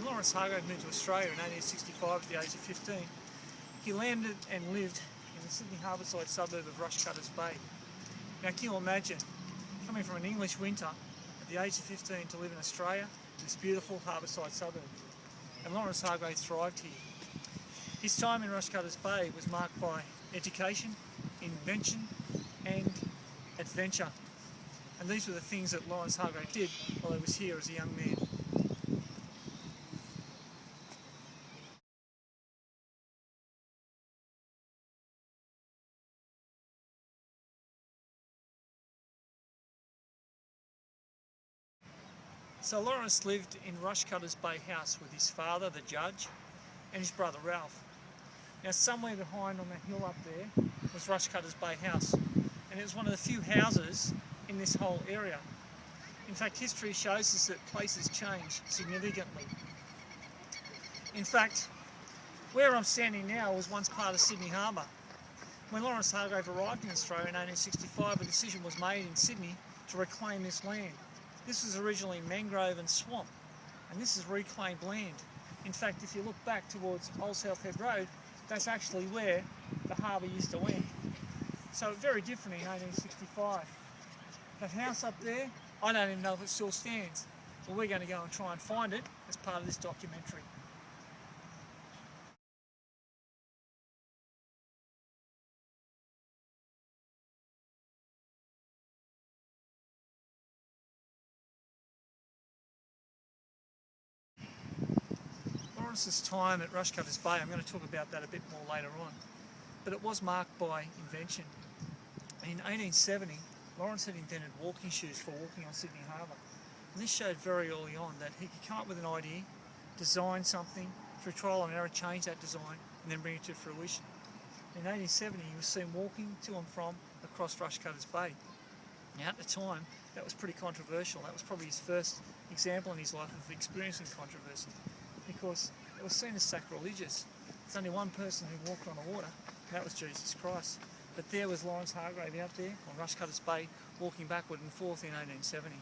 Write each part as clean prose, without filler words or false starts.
Lawrence Hargrave moved to Australia in 1865 at the age of 15, he landed and lived in the Sydney harbourside suburb of Rushcutters Bay. Now can you imagine coming from an English winter at the age of 15 to live in Australia, this beautiful harbourside suburb? And Lawrence Hargrave thrived here. His time in Rushcutters Bay was marked by education, invention and adventure. And these were the things that Lawrence Hargrave did while he was here as a young man. So Lawrence lived in Rushcutters Bay House with his father, the judge, and his brother Ralph. Now somewhere behind on that hill up there was Rushcutters Bay House, and it was one of the few houses in this whole area. In fact, history shows us that places change significantly. In fact, where I'm standing now was once part of Sydney Harbour. When Lawrence Hargrave arrived in Australia in 1865, a decision was made in Sydney to reclaim this land. This was originally mangrove and swamp, and this is reclaimed land. In fact, if you look back towards Old South Head Road, that's actually where the harbour used to end. So very different in 1865. That house up there, I don't even know if it still stands, but we're going to go and try and find it as part of this documentary. Lawrence's time at Rushcutters Bay, I'm going to talk about that a bit more later on, but it was marked by invention. In 1870, Lawrence had invented walking shoes for walking on Sydney Harbour, and this showed very early on that he could come up with an idea, design something, through trial and error change that design, and then bring it to fruition. In 1870, he was seen walking to and from across Rushcutters Bay. Now at the time, that was pretty controversial. That was probably his first example in his life of experiencing controversy, because it was seen as sacrilegious. There's only one person who walked on the water, and that was Jesus Christ. But there was Lawrence Hargrave out there on Rushcutters Bay, walking backward and forth in 1870.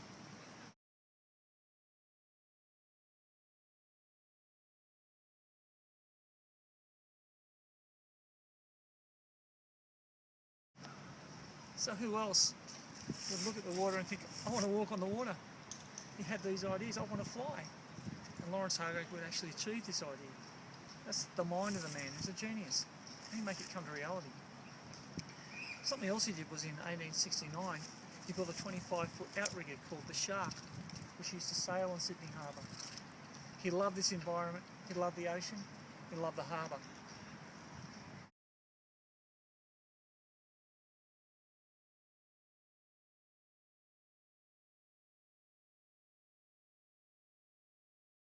So who else would look at the water and think, I want to walk on the water? He had these ideas, I want to fly. And Lawrence Hargrave would actually achieve this idea. That's the mind of the man. He's a genius. He make it come to reality. Something else he did was in 1869, he built a 25-foot outrigger called the Shark, which used to sail on Sydney Harbour. He loved this environment, he loved the ocean, he loved the harbour.